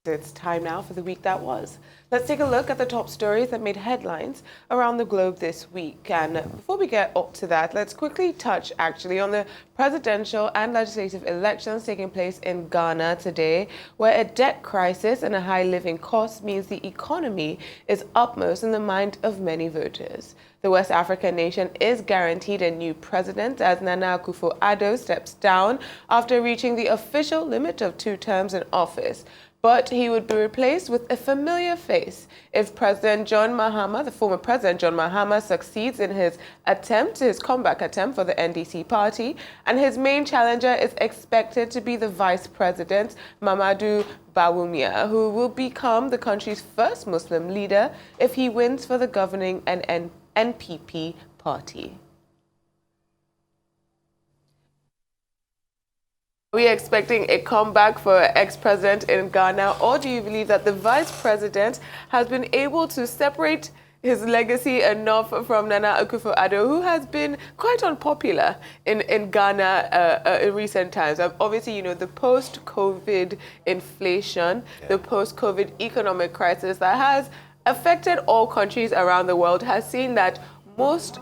It's time now for the week that was. Let's take a look at the top stories that made headlines around the globe this week. And before we get up to that, let's quickly touch actually on the presidential and legislative elections taking place in Ghana today, where a debt crisis and a high living cost means the economy is upmost in the mind of many voters. The West African nation is guaranteed a new president as Nana Akufo-Addo steps down after reaching the official limit of 2 terms in office. But he would be replaced with a familiar face if President John Mahama, the former President John Mahama, succeeds in his comeback attempt for the NDC party. And his main challenger is expected to be the Vice President, Mamadou Bawumia, who will become the country's first Muslim leader if he wins for the governing NPP party. Are we expecting a comeback for ex-president in Ghana, or do you believe that the vice president has been able to separate his legacy enough from Nana Akufo-Addo, who has been quite unpopular in Ghana in recent times? Obviously, you know, the post-COVID inflation, the post-COVID economic crisis that has affected all countries around the world has seen that most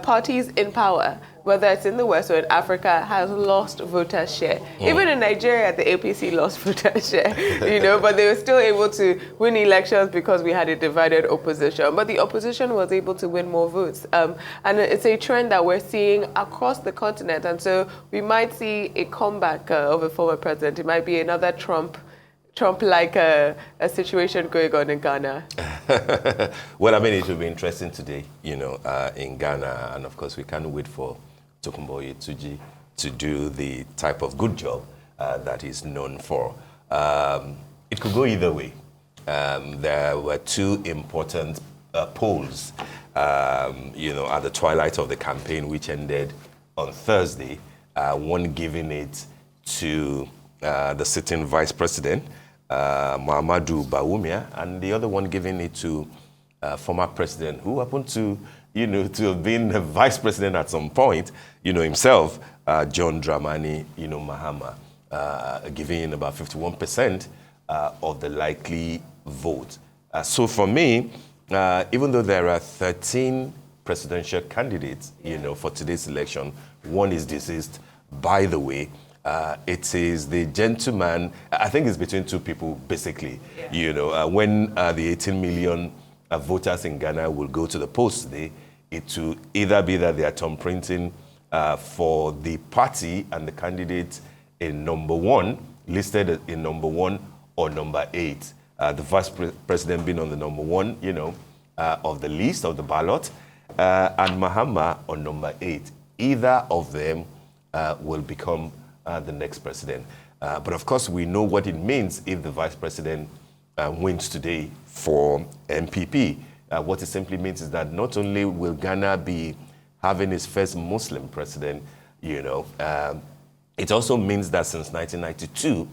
parties in power, whether it's in the West or in Africa, has lost voter share. Even in Nigeria, the APC lost voter share, you know, but they were still able to win elections because we had a divided opposition. But the opposition was able to win more votes. And it's a trend that we're seeing across the continent. And so we might see a comeback of a former president. It might be another Trump-like a situation going on in Ghana. Well, I mean, it will be interesting today, you know, in Ghana. And of course, we can't wait for Tokunboh Yetuji to do the type of good job that he's known for. It could go either way. There were 2 important polls, you know, at the twilight of the campaign, which ended on Thursday, one giving it to the sitting vice president, Mamadou Bawumia, and the other one giving it to former president who happened to, you know, to have been the vice president at some point, you know, himself, John Dramani, you know, Mahama, giving about 51% of the likely vote. So for me, even though there are 13 presidential candidates, you know, for today's election, one is deceased, by the way. It is the gentleman, I think it's between 2 people, basically. You know, when the 18 million voters in Ghana will go to the polls today, it will either be that they are thumb printing for the party and the candidate in number 1, listed in number 1 or number 8. The vice president being on the number 1, you know, of the list of the ballot, and Mahama on number 8. Either of them will become the next president. But of course, we know what it means if the vice president wins today for MPP. What it simply means is that not only will Ghana be having its first Muslim president, you know, it also means that since 1992,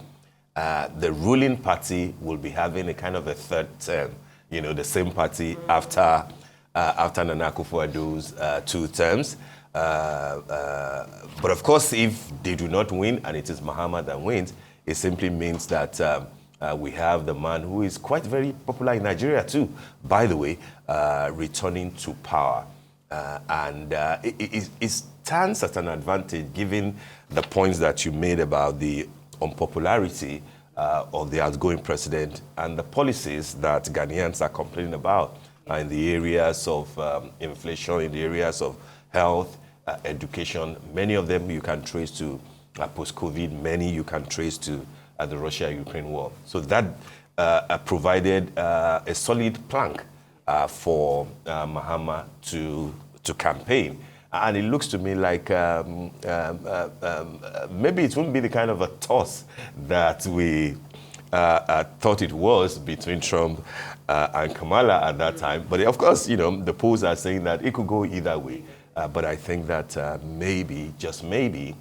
the ruling party will be having a kind of a 3rd term, you know, the same party after Nana Akufo-Addo's 2 terms. But of course, if they do not win and it is Mahama that wins, it simply means that we have the man who is quite very popular in Nigeria too, by the way, returning to power. And it stands at an advantage given the points that you made about the unpopularity of the outgoing president and the policies that Ghanaians are complaining about in the areas of inflation, in the areas of health, education. Many of them you can trace to post-COVID, many you can trace to the Russia-Ukraine war. So that provided a solid plank for Mahama to campaign. And it looks to me like maybe it wouldn't be the kind of a toss that we thought it was between Trump and Kamala at that time. But of course, you know, the polls are saying that it could go either way. But I think that maybe, just maybe,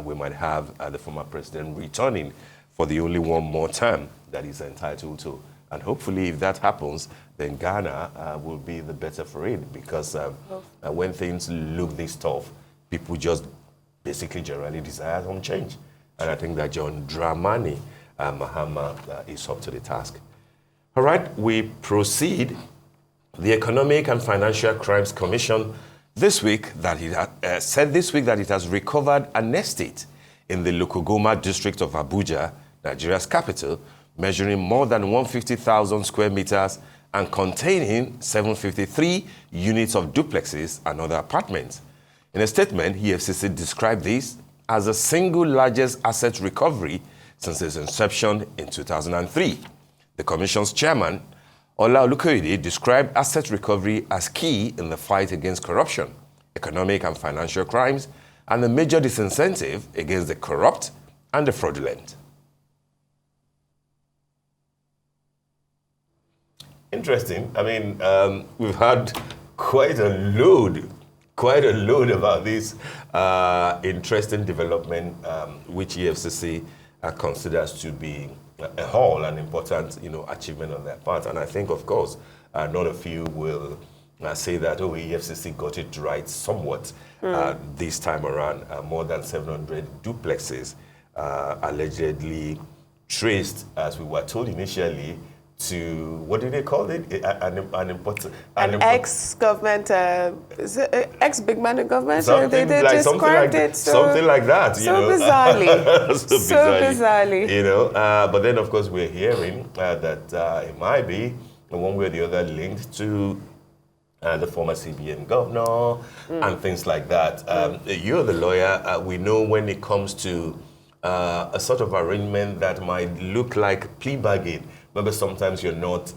we might have the former president returning for the only one more term that he's entitled to. And hopefully, if that happens, then Ghana will be the better for it. Because when things look this tough, people just basically generally desire some change. And I think that John Dramani Mahama is up to the task. All right, we proceed. The Economic and Financial Crimes Commission this week said this week that it has recovered an estate in the Lokogoma district of Abuja, Nigeria's capital, measuring more than 150,000 square meters and containing 753 units of duplexes and other apartments. In a statement, EFCC described this as the single largest asset recovery since its inception in 2003. The Commission's chairman, Ola Olukoyede, described asset recovery as key in the fight against corruption, economic and financial crimes, and a major disincentive against the corrupt and the fraudulent. Interesting. I mean, we've had quite a load about this interesting development, which EFCC considers to be a whole and important, achievement on their part. And I think, of course, none of you will say that, EFCC got it right somewhat this time around. More than 700 duplexes allegedly traced, as we were told initially, to, what do they call it? An ex-government, ex-big man in government? Something they like, described it something like that. Bizarrely. Bizarrely. But then, of course, we're hearing that it might be, one way or the other, linked to the former CBN governor and things like that. You're the lawyer. We know when it comes to a sort of arrangement that might look like plea bargain, maybe sometimes you're not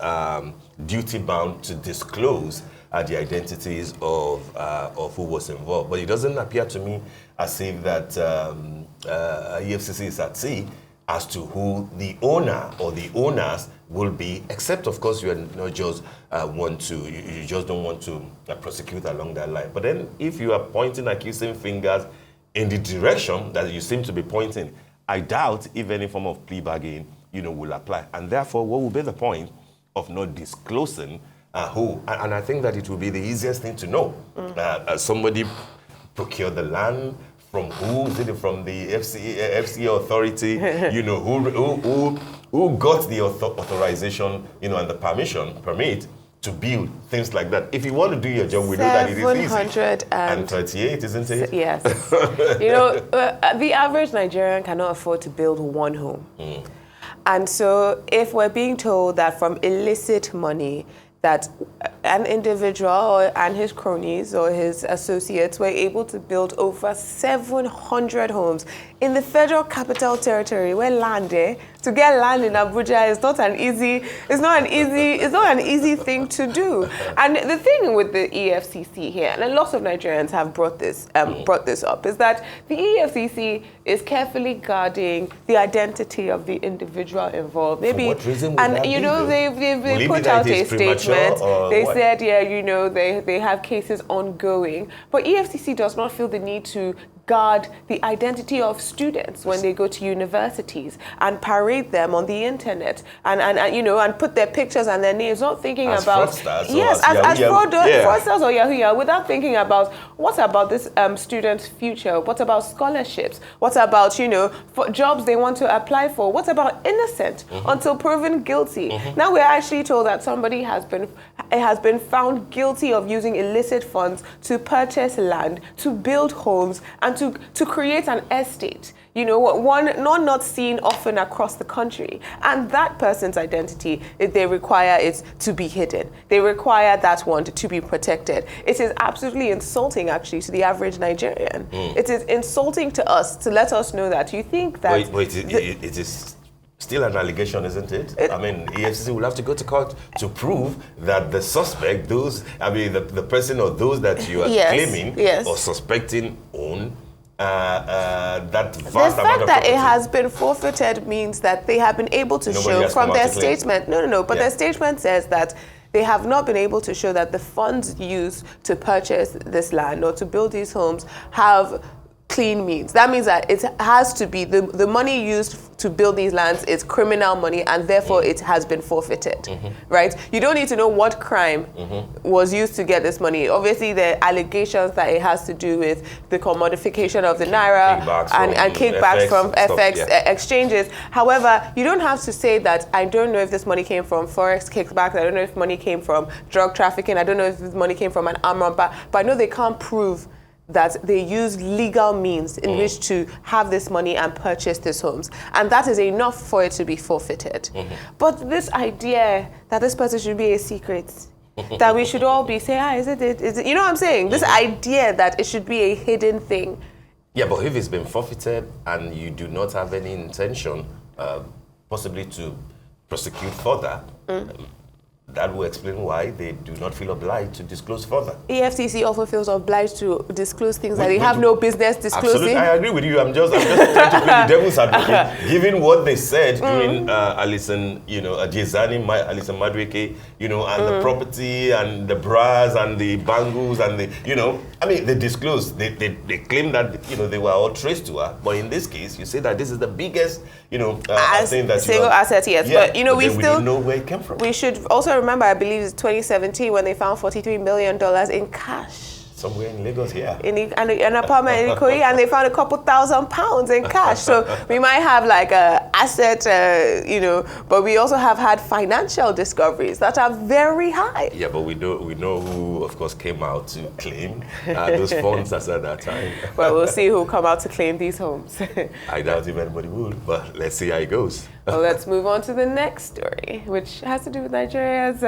duty-bound to disclose the identities of who was involved. But it doesn't appear to me as if that EFCC is at sea as to who the owner or the owners will be, except, of course, you are not just you just don't want to prosecute along that line. But then if you are pointing accusing fingers in the direction that you seem to be pointing, I doubt if any form of plea bargain will apply. And therefore, what will be the point of not disclosing who? And I think that it will be the easiest thing to know. Somebody procured the land from who? Is it from the FCA authority? Who got the authorization, and the permit to build, things like that. If you want to do your job, we know that it is easy. 738, isn't it? Yes. The average Nigerian cannot afford to build one home. And so if we're being told that from illicit money, that an individual and his cronies or his associates were able to build over 700 homes in the Federal Capital Territory, where to get land in Abuja is not an easy thing to do. And the thing with the EFCC here, and a lot of Nigerians have brought this up, is that the EFCC is carefully guarding the identity of the individual involved. Maybe, for what reason would that be, they've put out a statement. They said, they have cases ongoing, but EFCC does not feel the need to guard the identity of students when they go to universities and parade them on the internet and put their pictures and their names, not thinking as about fraudsters or Yahoo, without thinking about what about this student's future, what about scholarships, what about for jobs they want to apply for, what about innocent until proven guilty. Now we're actually told that somebody has been found guilty of using illicit funds to purchase land, to build homes, and to create an estate, one not seen often across the country. And that person's identity, they require it to be hidden. They require that one to be protected. It is absolutely insulting, actually, to the average Nigerian. It is insulting to us to let us know that you think that... Wait, it is still an allegation, isn't it? EFCC will have to go to court to prove that the suspect, the person or those that you are claiming or suspecting own that vast amount of property. The fact that it has been forfeited means that they have been able to show from their statement. But their statement says that they have not been able to show that the funds used to purchase this land or to build these homes have clean means. That means that it has to be, the money used to build these lands is criminal money, and therefore it has been forfeited, right? You don't need to know what crime was used to get this money. Obviously, the allegations that it has to do with the commodification of the naira and kickbacks from FX exchanges. However, you don't have to say that, I don't know if this money came from forex kickbacks, I don't know if money came from drug trafficking, I don't know if this money came from an arm robbery, but I know they can't prove that they use legal means in which to have this money and purchase these homes. And that is enough for it to be forfeited. But this idea that this person should be a secret, that we should all be saying, is it, you know what I'm saying? This idea that it should be a hidden thing. Yeah, but if it's been forfeited and you do not have any intention, possibly to prosecute further, that will explain why they do not feel obliged to disclose further. EFCC also feels obliged to disclose things that they have no business disclosing. Absolutely, I agree with you. I'm just trying to play the devil's advocate. Given what they said during Alison, Ajezani, Alison Madueke, and the property and the bras and the bangles and the, I mean, they disclosed. They claim that they were all traced to her. But in this case, you say that this is the biggest, thing that single asset, yes. Yeah, but we still don't know where it came from. We should also remember, I believe it's 2017 when they found $43 million in cash. Somewhere in Lagos, yeah. In an apartment in Ikoyi, and they found a couple £1,000s in cash. So we might have like a asset, but we also have had financial discoveries that are very high. Yeah, but we know who, of course, came out to claim those funds at that time. Well, we'll see who come out to claim these homes. I doubt if anybody would, but let's see how it goes. Well, let's move on to the next story, which has to do with Nigeria's...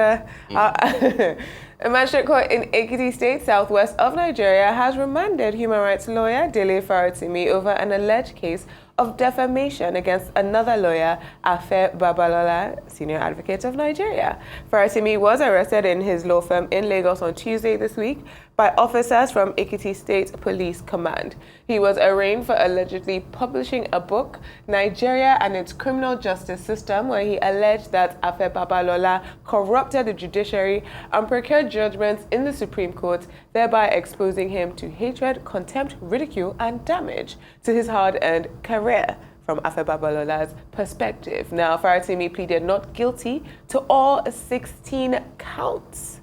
A magistrate court in Ekiti State, southwest of Nigeria, has remanded human rights lawyer Dele Farotimi over an alleged case of defamation against another lawyer, Afe Babalola, senior advocate of Nigeria. Farotimi was arrested in his law firm in Lagos on Tuesday this week by officers from Ekiti State Police Command. He was arraigned for allegedly publishing a book, Nigeria and its Criminal Justice System, where he alleged that Afe Babalola corrupted the judiciary and procured judgments in the Supreme Court, thereby exposing him to hatred, contempt, ridicule, and damage to his hard-earned career. From Afe Babalola's perspective. Now, Farotimi pleaded not guilty to all 16 counts.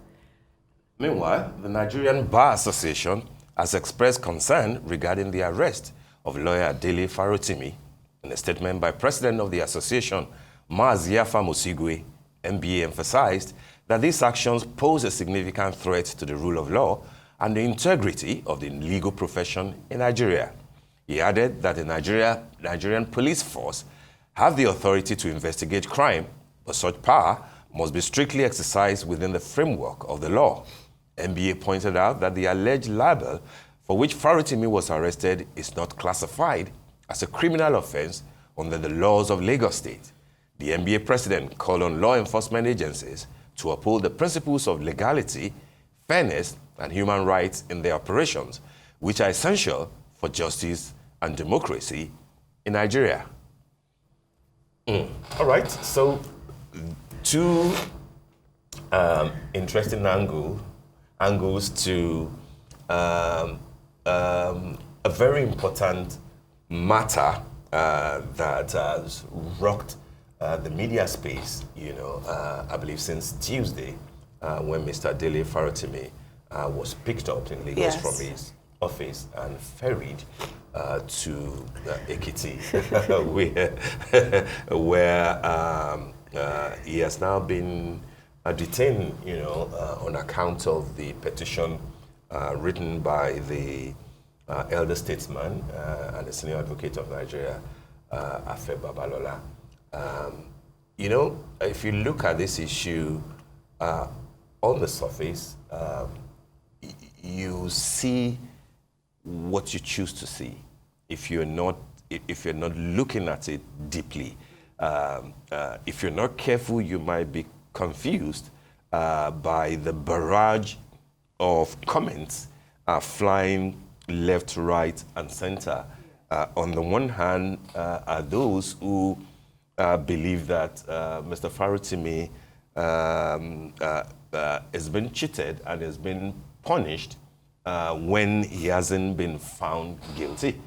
Meanwhile, the Nigerian Bar Association has expressed concern regarding the arrest of lawyer Dele Farotimi. In a statement by President of the association, Maziafa Musigwe, MBA, emphasized that these actions pose a significant threat to the rule of law and the integrity of the legal profession in Nigeria. He added that the Nigerian police force have the authority to investigate crime, but such power must be strictly exercised within the framework of the law. MBA pointed out that the alleged libel for which Farotimi was arrested is not classified as a criminal offense under the laws of Lagos State. The MBA president called on law enforcement agencies to uphold the principles of legality, fairness, and human rights in their operations, which are essential for justice and democracy in Nigeria. All right, so two interesting angles to a very important matter that has rocked the media space, I believe since Tuesday, when Mr. Dele Farotimi was picked up in Lagos from his office and ferried to Ekiti, where he has now been detained, on account of the petition written by the elder statesman and the senior advocate of Nigeria, Afe Babalola. If you look at this issue on the surface, you see what you choose to see. If you're not looking at it deeply, if you're not careful, you might be confused by the barrage of comments flying left, right, and center. On the one hand, are those who believe that Mr. Farotimi has been cheated and has been punished when he hasn't been found guilty.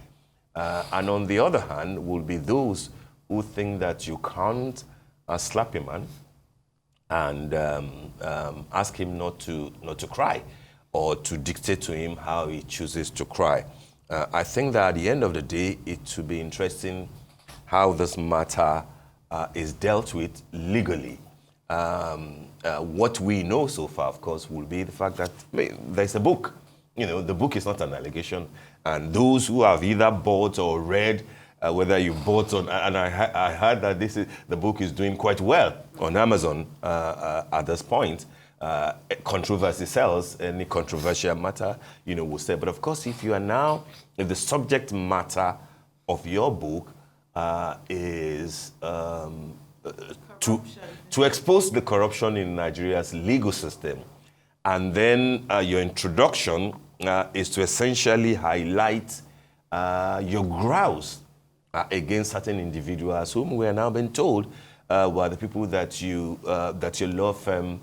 And on the other hand, will be those who think that you can't slap a man and ask him not to cry, or to dictate to him how he chooses to cry. I think that at the end of the day, it will be interesting how this matter is dealt with legally. What we know so far, of course, will be the fact that there's a book. The book is not an allegation. And those who have either bought or read, whether you bought on, and I heard that the book is doing quite well on Amazon at this point. Controversy sells, any controversial matter, will say. But of course, if the subject matter of your book is to expose the corruption in Nigeria's legal system, and then your introduction is to essentially highlight your grouse against certain individuals whom we are now being told were the people that your law firm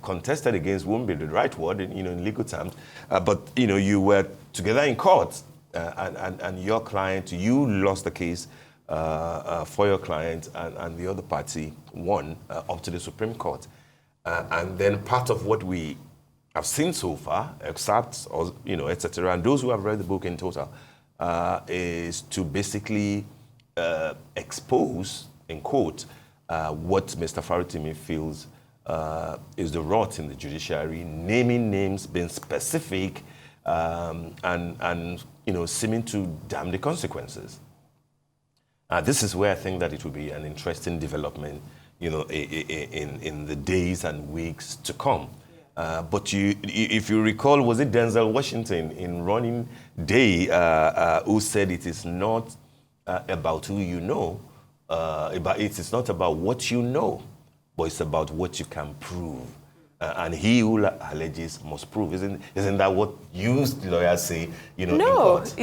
contested against. Won't be the right word in legal terms, but you were together in court, and your client, you lost the case for your client, and the other party won up to the Supreme Court. And then part of what we have seen so far, excerpts, or etc., and those who have read the book in total, is to basically expose, in quote, what Mr. Farotimi feels is the rot in the judiciary, naming names, being specific, and seeming to damn the consequences. This is where I think that it will be an interesting development, in the days and weeks to come. But if you recall, was it Denzel Washington in Running Day who said it is not about who you know, it is not about what you know, but it's about what you can prove. And he who alleges must prove. Isn't that what you lawyers say? No, in court?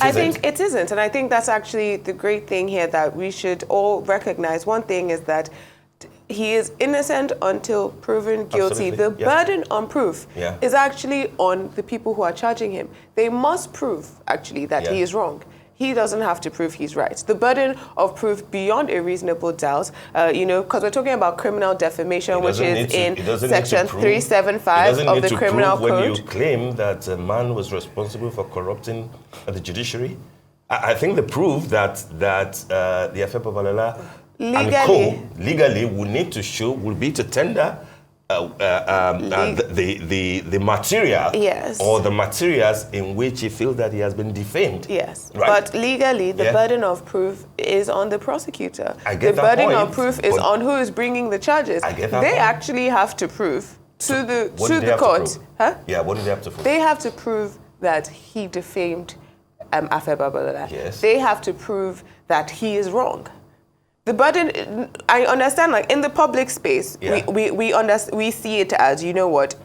I think it isn't. And I think that's actually the great thing here that we should all recognize. One thing is that he is innocent until proven guilty. Absolutely. The burden on proof Yeah. is actually on the people who are charging him. They must prove, actually, that he is wrong. He doesn't have to prove he's right. The burden of proof beyond a reasonable doubt, because we're talking about criminal defamation, which is in Section 375 of the Criminal Code. When you claim that a man was responsible for corrupting the judiciary, I think the proof that the Afepo legally will need to show will be to tender the material, yes, or the materials in which he feels that he has been defamed. Yes, right? But legally, the burden of proof is on the prosecutor. I get the that burden point, of proof is on who is bringing the charges. I get that They point. actually have to prove to the court. Yeah, what do they have to prove? They have to prove that he defamed Afepo. Yes. They have to prove that he is wrong. The burden, I understand, like in the public space, we see it as,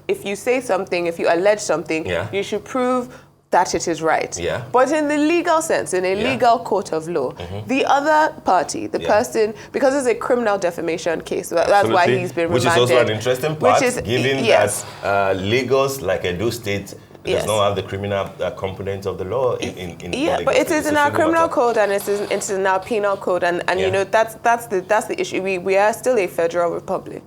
if you say something, if you allege something, you should prove that it is right. Yeah. But in the legal sense, in a legal court of law, the other party, the person, because it's a criminal defamation case, that's why he's been remanded. Which is also an interesting part, given that Lagos, like Edo State, does not have the criminal component of the law in but it is in our criminal code, and it's in our penal code, and that's the issue. We are still a federal republic,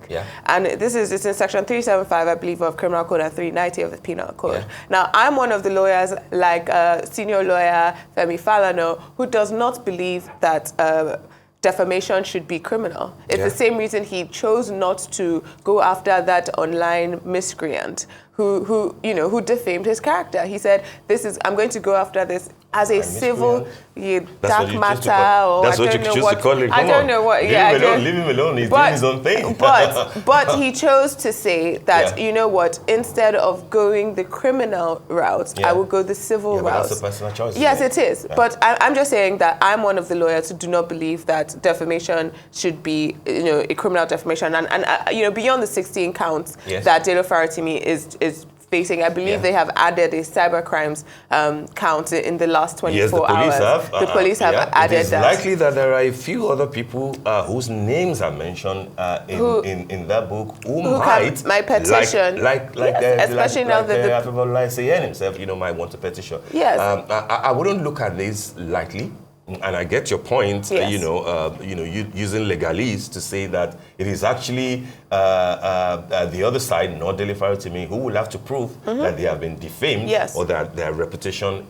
and it's in Section 375, I believe, of criminal code, and 390 of the penal code. Now, I'm one of the lawyers, like senior lawyer Femi Falana, who does not believe that defamation should be criminal. It's the same reason he chose not to go after that online miscreant who defamed his character. He said, I'm going to go after this as a civil dark matter, or that's what you choose to call it. I don't know what. Leave him alone. He's doing his own thing. But he chose to say that, instead of going the criminal route, I will go the civil route. That's a personal choice. Yes, it is. But I'm just saying that I'm one of the lawyers who do not believe that defamation should be, a criminal defamation, and beyond the 16 counts that Dele Farotimi is facing. I believe they have added a cyber crimes count in the last 24 hours. Yes, the police have. The police have added it is that. likely that there are a few other people whose names are mentioned in that book who might my petition, especially now that people like Sayen himself, might want a petition. Yes, I wouldn't look at this lightly. And I get your point, using legalese to say that it is actually the other side, not Dele Farotimi, who will have to prove that they have been defamed or that their reputation,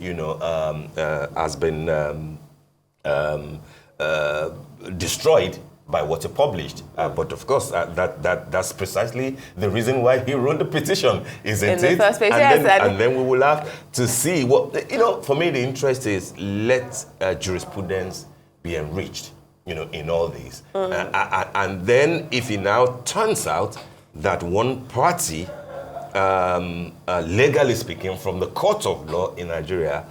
has been destroyed by what he published. But of course, that's precisely the reason why he wrote the petition, isn't it? In the first place, and then we will have to see what, for me, the interest is let jurisprudence be enriched, in all these. And then if it now turns out that one party, legally speaking, from the court of law in Nigeria,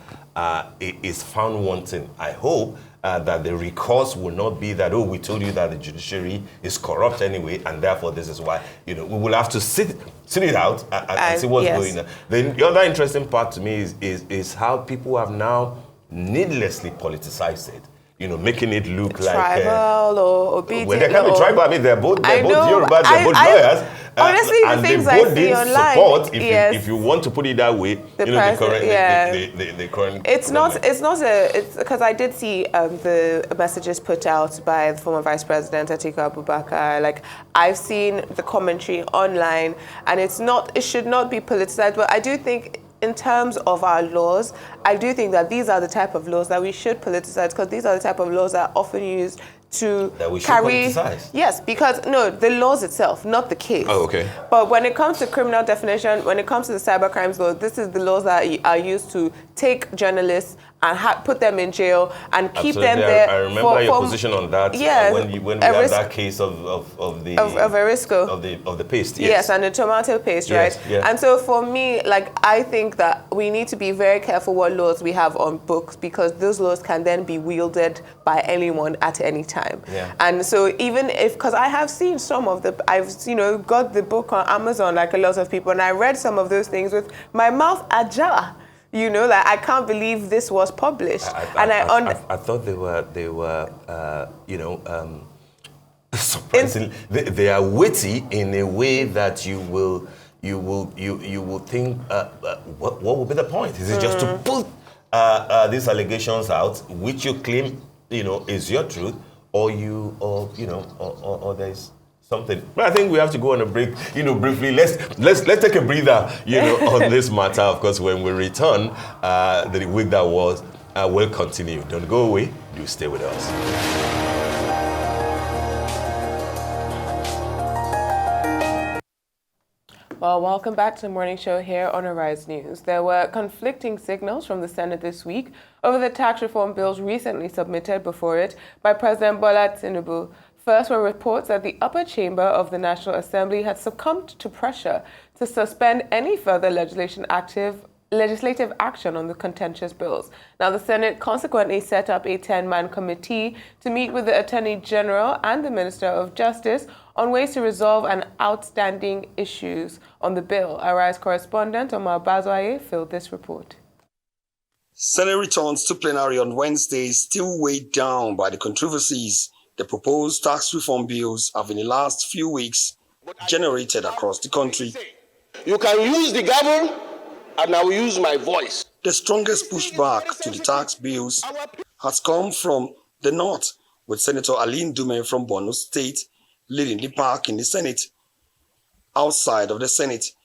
is found wanting, I hope that the recourse will not be that, we told you that the judiciary is corrupt anyway, and therefore this is why, we will have to sit it out and see what's going on. The other interesting part to me is how people have now needlessly politicized it. Making it look like tribal or obedient. Well, they can't be tribal. I mean, they're both Yoruba, they're both lawyers. Honestly, the things I see online, support, if you want to put it that way, the current. It's because I did see the messages put out by the former Vice President Atiku Abubakar. Like, I've seen the commentary online, and it should not be politicized. But I do think, in terms of our laws, I do think that these are the type of laws that we should politicize, because these are the type of laws that are often used to that we should carry. politicize. Yes, because the laws itself, not the case. Oh, okay. But when it comes to criminal definition, when it comes to the cyber crimes law, this is the laws that are used to take journalists and put them in jail and keep them there. I remember your position on that. Yes, when we had that case of the Erisco of the paste. Yes, and the tomato paste, right? Yes. And so for me, I think that we need to be very careful what laws we have on books, because those laws can then be wielded by anyone at any time. Yeah. And so even because I have seen some of I've got the book on Amazon like a lot of people, and I read some of those things with my mouth ajar. I can't believe this was published. I thought they were surprisingly, they are witty in a way that you will think, what will be the point? Is it just to put these allegations out, which you claim is your truth, or there's something? But I think we have to go on a break. Briefly, let's take a breather. On this matter. Of course, when we return, the week that was will continue. Don't go away. Do stay with us. Well, welcome back to the morning show here on Arise News. There were conflicting signals from the Senate this week over the tax reform bills recently submitted before it by President Bola Tinubu. First were reports that the upper chamber of the National Assembly had succumbed to pressure to suspend any further legislative action on the contentious bills. Now, the Senate consequently set up a 10-man committee to meet with the Attorney General and the Minister of Justice on ways to resolve an outstanding issues on the bill. Arise correspondent Omar Bazwaye filled this report. Senate returns to plenary on Wednesday, still weighed down by the controversies the proposed tax reform bills have in the last few weeks generated across the country. You can use the gavel, and I will use my voice. The strongest pushback to the tax bills has come from the North, with Senator Aline Dume from Borno State leading the pack in the Senate. Outside of the Senate,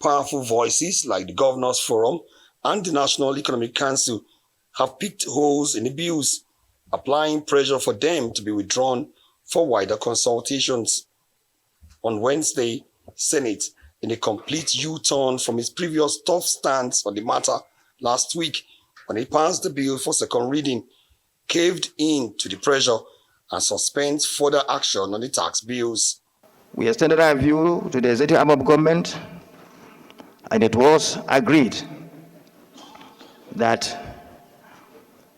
powerful voices like the Governors Forum and the National Economic Council have picked holes in the bills, applying pressure for them to be withdrawn for wider consultations. On Wednesday, Senate, in a complete U-turn from its previous tough stance on the matter last week, when it passed the bill for second reading, caved in to the pressure and suspends further action on the tax bills. We extended our view to the executive arm of government, and it was agreed that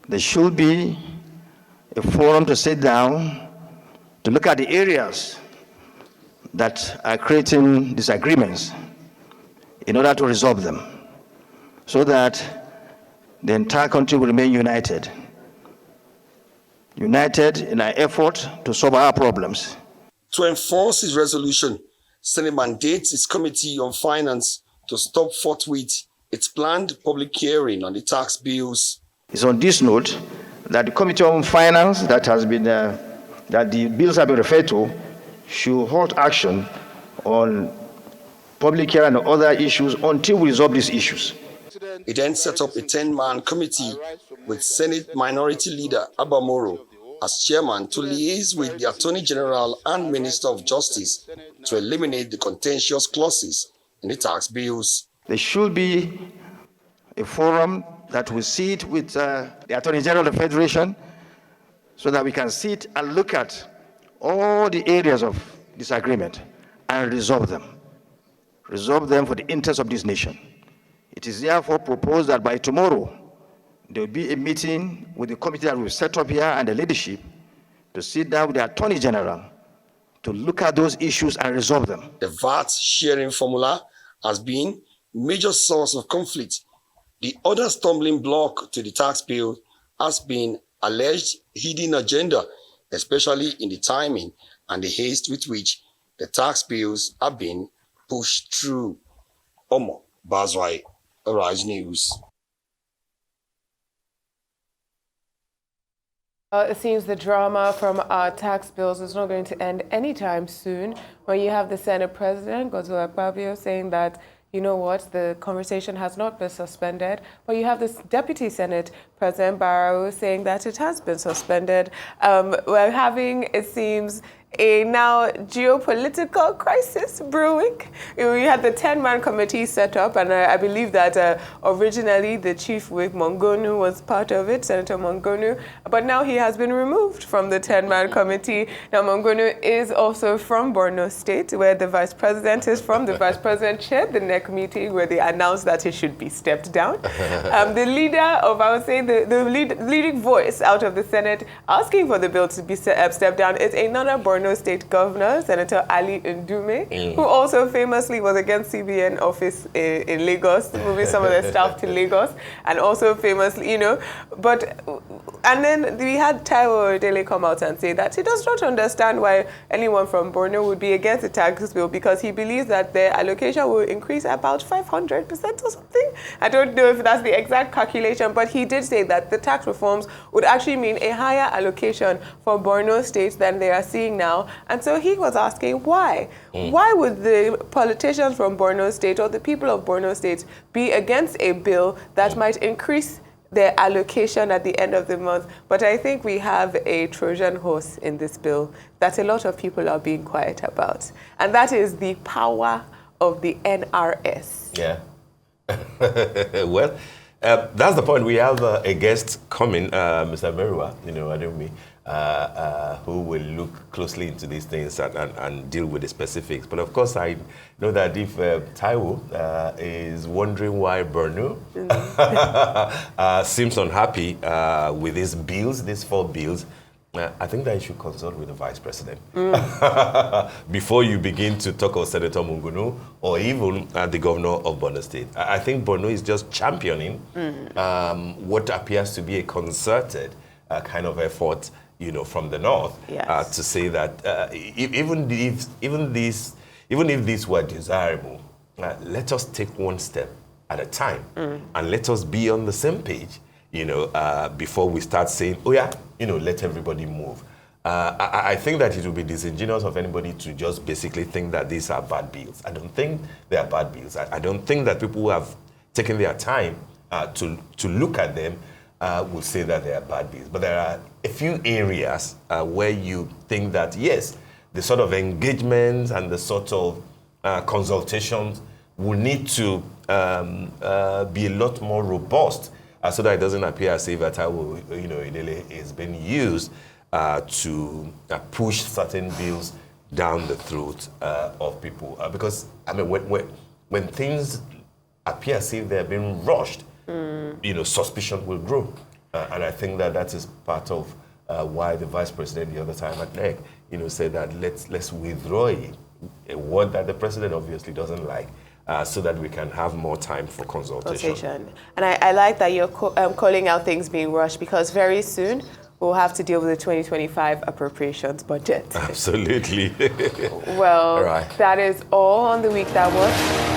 there should be a forum to sit down to look at the areas that are creating disagreements in order to resolve them, so that the entire country will remain united. United in our effort to solve our problems. To enforce his resolution, Senate mandates its Committee on Finance to stop forthwith its planned public hearing on the tax bills. It's on this note that the Committee on Finance that the bills have been referred to should halt action on public hearing and other issues until we resolve these issues. It then set up a 10-man committee with Senate Minority Leader Abba Moro as chairman to liaise with the Attorney General and Minister of Justice to eliminate the contentious clauses in the tax bills. There should be a forum that will sit with the Attorney General of the Federation so that we can sit and look at all the areas of disagreement and resolve them. Resolve them for the interest of this nation. It is therefore proposed that by tomorrow, there will be a meeting with the committee that we've set up here and the leadership to sit down with the Attorney General to look at those issues and resolve them. The VAT sharing formula has been a major source of conflict. The other stumbling block to the tax bill has been alleged hidden agenda, especially in the timing and the haste with which the tax bills have been pushed through. Omo Bazwai, Arise News. It seems the drama from our tax bills is not going to end anytime soon, when you have the Senate President, Godswill Akpabio, saying that, you know what, the conversation has not been suspended, but you have this Deputy Senate President Barrow saying that it has been suspended. We're having, it seems, a now geopolitical crisis brewing. We had the 10-man committee set up, and I believe that originally the chief whip, Mongonu, was part of it, Senator Mongonu, but now he has been removed from the 10-man committee. Now, Mongonu is also from Borno State, where the vice president is from. The vice president chaired the NEC meeting where they announced that he should be stepped down. The leader of, I would say, the leading voice out of the Senate asking for the bill to be stepped down is another Borno State Governor, Senator Ali Ndume, who also famously was against CBN office in Lagos, moving some of their staff to Lagos, and also famously, you know, and then we had Dele come out and say that he does not understand why anyone from Borno would be against the tax bill, because he believes that their allocation will increase about 500% or something. I don't know if that's the exact calculation, but he did say that the tax reforms would actually mean a higher allocation for Borno State than they are seeing now. And so he was asking why. Why would the politicians from Borno State or the people of Borno State be against a bill that might increase their allocation at the end of the month? But I think we have a Trojan horse in this bill that a lot of people are being quiet about. And that is the power of the NRS. Yeah. Well, that's the point. We have a guest coming, Mr. Merua, you know, Ademi, who will look closely into these things and deal with the specifics. But of course, I know that if Taiwo is wondering why Borno seems unhappy with these bills, these 4 bills, I think that you should consult with the Vice President before you begin to talk of Senator Mungunu or even the Governor of Borno State. I think Borno is just championing what appears to be a concerted kind of effort, you know, from the north, yes, to say that even if these were desirable, let us take one step at a time and let us be on the same page, you know, before we start saying, oh yeah, you know, let everybody move. I think that it would be disingenuous of anybody to just basically think that these are bad bills. I don't think they are bad bills. I don't think that people who have taken their time to look at them will say that they are bad bills. But there are a few areas where you think that, yes, the sort of engagements and the sort of consultations will need to be a lot more robust, so that it doesn't appear as if Dele is being used to push certain bills down the throat of people. Because, I mean, when things appear as if they're being rushed, you know, suspicion will grow. And I think that is part of why the Vice President the other time at NEC, you know, said that let's withdraw it, a word that the President obviously doesn't like, so that we can have more time for consultation. And I like that you're calling out things being rushed, because very soon we'll have to deal with the 2025 appropriations budget. Absolutely. Well, Right. that is all on the week that was.